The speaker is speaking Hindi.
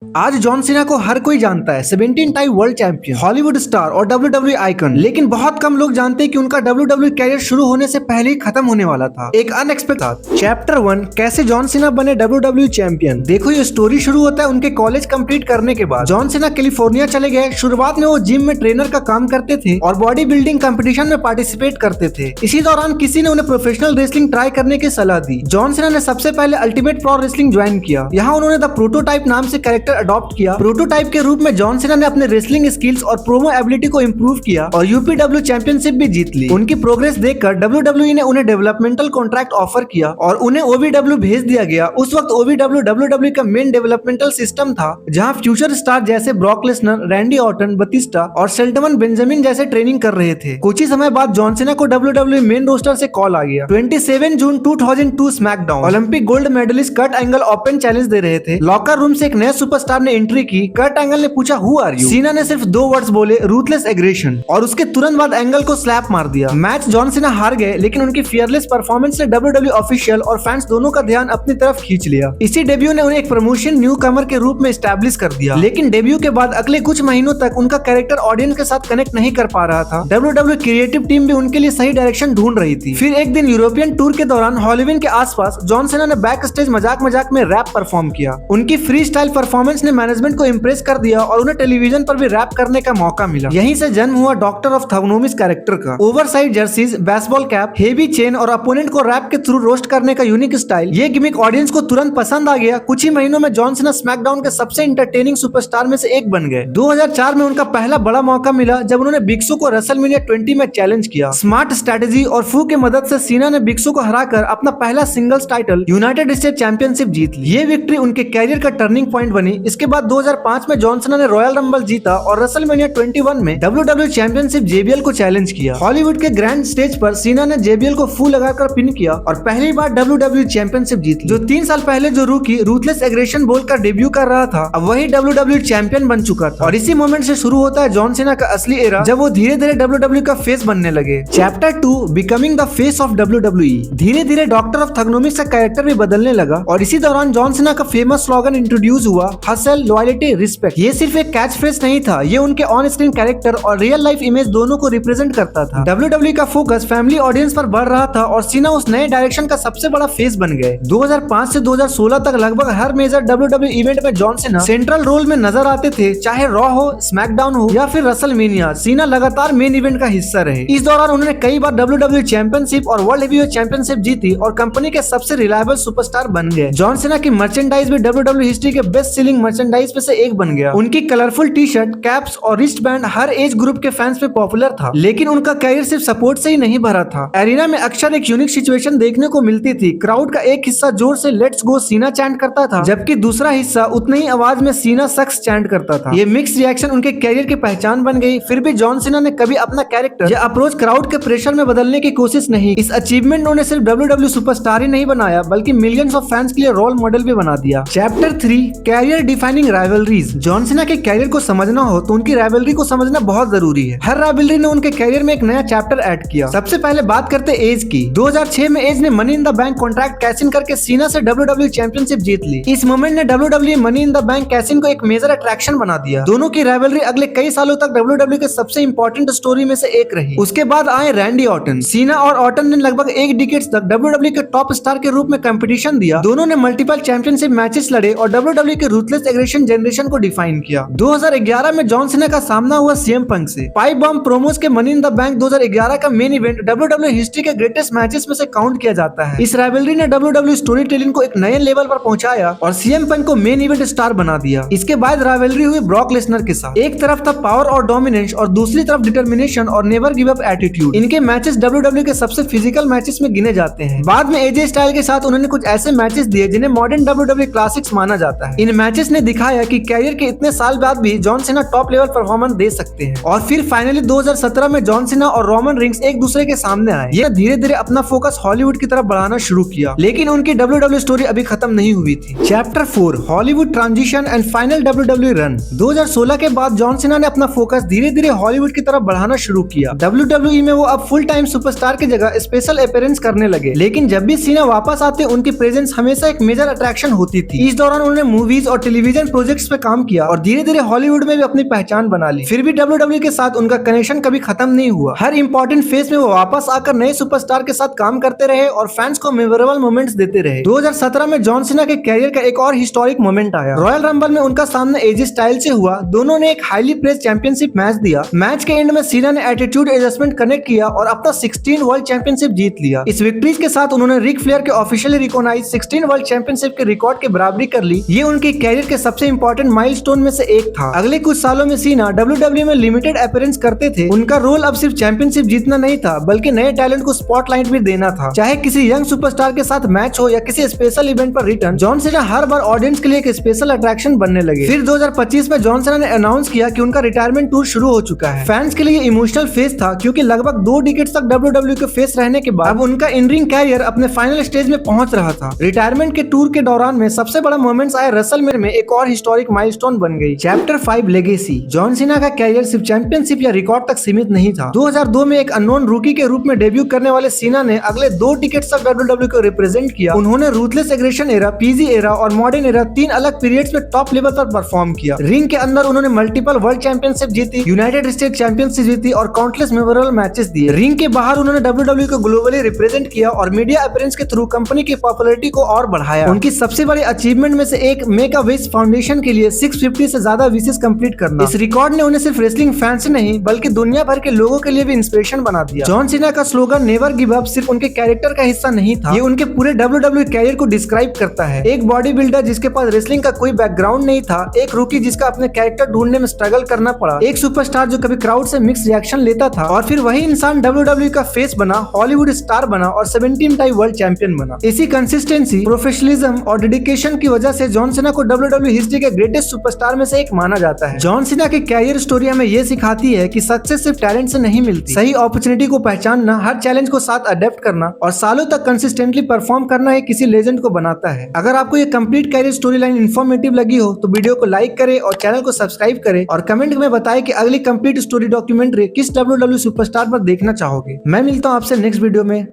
आज जॉन सीना को हर कोई जानता है, 17 time world champion, Hollywood star और WWE आइकन। लेकिन बहुत कम लोग जानते हैं कि उनका WWE कैरियर शुरू होने से पहले ही खत्म होने वाला था। एक अनएक्सपेक्टेड चैप्टर 1, कैसे जॉन सीना बने WWE चैंपियन। देखो ये स्टोरी शुरू होता है उनके कॉलेज कंप्लीट करने के बाद। जॉन सीना कैलिफोर्निया चले गए। शुरुआत में वो जिम में ट्रेनर का काम करते थे और बॉडी बिल्डिंग कंपटीशन में पार्टिसिपेट करते थे। इसी दौरान किसी ने उन्हें प्रोफेशनल रेसलिंग ट्राई करने की सलाह दी। जॉन सीना ने सबसे पहले अल्टीमेट प्रो रेसलिंग ज्वाइन किया। यहाँ उन्होंने द प्रोटोटाइप नाम से कैरेक्टर अडॉप्ट किया। प्रोटोटाइप के रूप में जॉन सीना ने अपने रेसलिंग स्किल्स और प्रोमो एबिलिटी को इम्प्रूव किया और यूपीडब्ल्यू चैंपियनशिप भी जीत ली। उनकी प्रोग्रेस देखकर WWE ने उन्हें डेवलपमेंटल कॉन्ट्रैक्ट ऑफर किया और उन्हें OVW भेज दिया गया। उस वक्त OVW WWE का मेन डेवलपमेंटल सिस्टम था, जहां फ्यूचर स्टार जैसे ब्रॉक लेसनर, रैंडी ऑर्टन, बतिस्टा और शेल्टन बेंजामिन जैसे ट्रेनिंग कर रहे थे। कुछ ही समय बाद जॉन सीना को WWE मेन रोस्टर से कॉल आ गया। 27 जून 2002 SmackDown Olympic gold medalist Kurt Angle open challenge दे रहे थे। लॉकर रूम से एक नए सुपरस्टार ने एंट्री की। कर्ट एंगल ने पूछा हु आर यू। सीना ने सिर्फ 2 वर्ड्स बोले, रूथलेस एग्रेशन, और उसके तुरंत बाद एंगल को स्लैप मार दिया। मैच जॉन सीना हार गए, लेकिन उनकी फियरलेस परफॉर्मेंस ने WWE ऑफिशियल और फैंस दोनों का ध्यान अपनी तरफ खींच लिया। इसी डेब्यू ने उन्हें एक प्रमोशन न्यू कमर के रूप में स्टैब्लिश कर दिया। लेकिन डेब्यू के बाद अगले कुछ महीनों तक उनका कैरेक्टर ऑडियंस के साथ कनेक्ट नहीं कर पा रहा था। WWE क्रिएटिव टीम भी उनके लिए सही डायरेक्शन ढूंढ रही थी। फिर एक दिन यूरोपियन टूर के दौरान हॉलीवुड के आसपास जॉन सीना ने बैक स्टेज मजाक में रैप परफॉर्म किया। उनकी फ्री स्टाइल परफॉर्मेंस ने मैनेजमेंट को इम्प्रेस कर दिया और उन्हें टेलीविजन पर भी रैप करने का मौका मिला। यहीं से जन्म हुआ डॉक्टर ऑफ थग्नोमिस कैरेक्टर का। Oversize jerseys, baseball cap, heavy chain और अपोनेंट को रैप के थ्रू रोस्ट करने का यूनिक स्टाइल, ये गिमिक ऑडियंस को तुरंत पसंद आ गया। कुछ ही महीनों में जॉन सीना स्मैकडाउन के सबसे इंटरटेनिंग सुपरस्टार में से एक बन गए। 2004 में उनका पहला बड़ा मौका मिला जब उन्होंने बिग शो को रेसलमेनिया 20 में चैलेंज किया। स्मार्ट स्ट्रेटेजी और फू की मदद से सीना ने बिग शो को हराकर अपना पहला singles title United State championship जीत ली। ये विक्ट्री उनके कैरियर का टर्निंग पॉइंट बनी। इसके बाद 2005 में जॉन सीना ने रॉयल रंबल जीता और रेसलमेनिया 21 में WWE चैंपियनशिप JBL को चैलेंज किया। हॉलीवुड के ग्रैंड स्टेज पर सीना ने JBL को फू लगाकर पिन किया और पहली बार WWE चैंपियनशिप जीत ली। जो 3 साल पहले जो रूकी रूथलेस एग्रेशन बोलकर डेब्यू कर रहा था, अब वही WWE चैंपियन बन चुका था। और इसी मोमेंट से शुरू होता है जॉन सीना का असली एरा, जब वो धीरे धीरे WWE का फेस बनने लगे। Chapter 2, becoming the face of WWE। धीरे धीरे डॉक्टर ऑफ थग्नोमिस का कैरेक्टर भी बदलने लगा और इसी दौरान जॉन सीना का फेमस स्लोगन इंट्रोड्यूस हुआ, हसल, लॉयल्टी, रिस्पेक्ट। ये सिर्फ एक कैच फ्रेज नहीं था, ये उनके ऑन स्क्रीन कैरेक्टर और रियल लाइफ इमेज दोनों को रिप्रेजेंट करता था। WWE का फोकस फैमिली ऑडियंस पर बढ़ रहा था और सीना उस नए डायरेक्शन का सबसे बड़ा फेस बन गए। 2005 से 2016 तक लगभग हर मेजर WWE इवेंट में जॉन सीना सेंट्रल रोल में नजर आते थे, चाहे रॉ हो, स्मैकडाउन हो या फिर रेसलमेनिया। सीना लगातार मेन इवेंट का हिस्सा रहे। इस दौरान उन्होंने कई बार WWE चैंपियनशिप और वर्ल्ड हेवीवेट चैंपियनशिप जीती और कंपनी के सबसे रिलायबल सुपरस्टार बन गए। जॉन सीना की मर्चेंडाइज भी WWE हिस्ट्री के बेस्ट सेलिंग मर्चेंडाइज में से एक बन गया। उनकी कलरफुल टी शर्ट, कैप्स और रिस्ट बैंड हर एज ग्रुप के फैंस पे पॉपुलर था। लेकिन उनका कैरियर सिर्फ सपोर्ट से ही नहीं भरा था। एरिना में अक्सर एक यूनिक सिचुएशन देखने को मिलती थी। क्राउड का एक हिस्सा जोर से लेट्स गो सीना चैंट करता था, जबकि दूसरा हिस्सा उतनी ही आवाज में सीना सक्स चैंट करता था। ये मिक्स रिएक्शन उनके कैरियर की पहचान बन गई। फिर भी जॉन सीना ने कभी अपना कैरेक्टर या अप्रोच क्राउड के प्रेशर में बदलने की कोशिश नहीं। इस अचीवमेंट ने उन्हें सिर्फ WWE सुपरस्टार ही नहीं बनाया, बल्कि मिलियंस ऑफ फैंस के लिए रोल मॉडल भी बना दिया। Chapter 3, career defining rivalries. John Cena के कैरियर को समझना हो तो उनकी राइवलरी को समझना बहुत जरूरी है। हर राइवलरी ने उनके कैरियर में एक नया चैप्टर ऐड किया। सबसे पहले बात करते एज की। 2006 में एज ने money in the bank contract cash in करके सीना से WWE चैंपियनशिप जीत ली। इस मोमेंट ने WWE money in the bank cash in को एक मेजर अट्रैक्शन बना दिया। दोनों की राइवलरी अगले कई सालों तक WWE के सबसे इंपॉर्टेंट स्टोरी में से एक रही। उसके बाद आए रैंडी ऑर्टन। सीना और ऑर्टन ने लगभग एक डिकेड तक WWE के टॉप स्टार के रूप में कंपटीशन दिया। दोनों ने मल्टीपल चैंपियनशिप मैचेस लड़े और WWE के रूथलेस एग्रेशन जनरेशन को डिफाइन किया। 2011 में जॉन सीना का सामना हुआ CM पंक से। पाइप बॉम्ब प्रोमोस के मनी इन द बैंक 2011 का मेन इवेंट WWE हिस्ट्री के ग्रेटेस्ट मैचेस में से काउंट किया जाता है। इस राइवलरी ने WWE स्टोरी टेलिंग को एक नए लेवल पर पहुंचाया और CM पंक को मेन इवेंट स्टार बना दिया। इसके बाद राइवलरी हुई ब्रॉक लेसनर के साथ। एक तरफ था पावर और डोमिनेंस और दूसरी तरफ डिटर्मिनेशन और नेवर गिव अप एटीट्यूड। इनके मैचेस WWE के सबसे फिजिकल मैचेस में गिने जाते हैं। बाद में AJ स्टाइल के साथ उन्होंने कुछ ऐसे मैचेस दिए जिन्हें मॉडर्न WWE क्लासिक्स माना जाता है। इन मैचेस ने दिखाया कि कैरियर के इतने साल बाद भी John Cena top level performance दे सकते हैं। और फिर फाइनली 2017 में जॉन सीना और रोमन रिंग्स एक दूसरे के सामने आए। ये धीरे धीरे अपना फोकस हॉलीवुड की तरफ बढ़ाना शुरू किया, लेकिन उनकी WWE स्टोरी अभी खत्म नहीं हुई थी। Chapter 4, Hollywood transition and final WWE run. 2016 के बाद जॉन सीना ने अपना फोकस धीरे धीरे हॉलीवुड की तरफ बढ़ाना शुरू किया। WWE में वो अब फुल टाइम सुपरस्टार की जगह स्पेशल अपीयरेंस करने लगे। लेकिन जब भी सीना वापस आते उनकी प्रेजेंस हमेशा एक मेजर अट्रैक्शन होती थी। इस दौरान उन्होंने मूवीज और टेलीविजन प्रोजेक्ट्स पे काम किया और धीरे धीरे हॉलीवुड में भी अपनी पहचान बना ली। फिर भी WWE के साथ उनका कनेक्शन कभी खत्म नहीं हुआ। हर इंपॉर्टेंट फेज में वो वापस आकर नए सुपरस्टार के साथ काम करते रहे और फैंस को मेमोरेबल मोमेंट्स देते रहे। 2017 में जॉन सीना के कैरियर का एक और हिस्टोरिक मोमेंट आया। रॉयल रंबल में उनका सामना एजी स्टाइल से हुआ। दोनों ने एक हाईली प्रेस चैंपियनशिप मैच दिया। मैच के एंड में सीना ने एटीट्यूड एडजस्टमेंट कनेक्ट किया और अपना 16 वर्ल्ड चैंपियनशिप जीत लिया। इस विक्ट्रीज के साथ उन्होंने रिक फ्लेयर के ऑफिशियली रिकॉग्नाइज 16 वर्ल्ड चैंपियनशिप के रिकॉर्ड के बराबरी कर ली। ये उनके कैरियर के सबसे इंपॉर्टेंट माइलस्टोन में से एक था। अगले कुछ सालों में सीना WWE में लिमिटेड अपीयरेंस करते थे। उनका रोल अब सिर्फ चैंपियनशिप जीतना नहीं था बल्कि नए टैलेंट को स्पॉटलाइट भी देना था। चाहे किसी यंग सुपरस्टार के साथ मैच हो या किसी स्पेशल इवेंट पर रिटर्न, जॉन सीना हर बार ऑडियंस के लिए एक स्पेशल अट्रैक्शन बनने लगे। फिर 2025 में जॉन सीना ने अनाउंस किया कि उनका रिटायरमेंट टूर शुरू हो चुका है। फैंस के लिए इमोशनल फेज था क्योंकि लगभग 2 डिकेड्स तक WWE के फेस रहने के बाद अब उनका इन रिंग कैरियर अपने फाइनल स्टेज में पहुंच रहा था। रिटायरमेंट के टूर के दौरान में सबसे बड़ा मोमेंट्स आए रेसलमेनिया में एक और हिस्टोरिक माइलस्टोन बन गई। Chapter 5 legacy. जॉन सीना का कैरियर सिर्फ चैंपियनशिप या रिकॉर्ड तक सीमित नहीं था। 2002 में एक अननोन रूकी के रूप में डेब्यू करने वाले सीना ने अगले 2 डिकेड्स तक WWE को रिप्रेजेंट किया। उन्होंने ruthless aggression era, PG era और मॉडर्न एरा 3 अलग पीरियड्स में टॉप लेवल पर परफॉर्म किया। रिंग के अंदर उन्होंने मल्टीपल वर्ल्ड चैंपियनशिप जीती, यूनाइटेड स्टेट चैंपियनशिप जीती और काउंटलेस मेमोरेबल मैचेस दिए। रिंग के बाहर उन्होंने WWE को ग्लोबली रिप्रेजेंट किया और मीडिया अपीयरेंस के थ्रू कंपनी की पॉपुलैरिटी को और बढ़ाया। उनकी सबसे बड़ी अचीवमेंट में से एक मेक अ विश फाउंडेशन के लिए 650 से ज्यादा विशेष कंप्लीट करना। इस रिकॉर्ड ने उन्हें सिर्फ रेसलिंग फैंस नहीं बल्कि दुनिया भर के लोगों के लिए भी इंस्पिरेशन बना दिया। जॉन सीना का स्लोगन नेवर गिव अप सिर्फ उनके कैरेक्टर का हिस्सा नहीं था, ये उनके पूरे WWE कैरियर को डिस्क्राइब करता है। एक बॉडी बिल्डर जिसके पास रेसलिंग का कोई बैकग्राउंड नहीं था, एक रूकी जिसका अपने कैरेक्टर ढूंढने में स्ट्रगल करना पड़ा, एक सुपरस्टार जो कभी क्राउड से मिक्स रिएक्शन लेता था और फिर वही इंसान WWE का फेस बना, हॉलीवुड स्टार बना और 17 टाइम वर्ल्ड चैंपियन बना। इसी कंसिस्टेंसी, प्रोफेशनलिज्म और डेडिकेशन की वजह से जॉन सीना को WWE हिस्ट्री के ग्रेटेस्ट सुपरस्टार में से एक माना जाता है। जॉन सीना की कैरियर स्टोरी हमें ये सिखाती है कि सक्सेस सिर्फ टैलेंट से नहीं मिलती। सही अपॉर्चुनिटी को पहचानना, हर चैलेंज को साथ अडेप्ट करना और सालों तक कंसिस्टेंटली परफॉर्म करना ही किसी लेजेंड को बनाता है। अगर आपको ये complete career story line informative लगी हो तो वीडियो को लाइक करें और चैनल को सब्सक्राइब करें और कमेंट में बताएं कि अगली कंप्लीट स्टोरी डॉक्यूमेंट्री किस WWE सुपरस्टार पर देखना चाहोगे। मैं मिलता हूँ आपसे नेक्स्ट वीडियो में।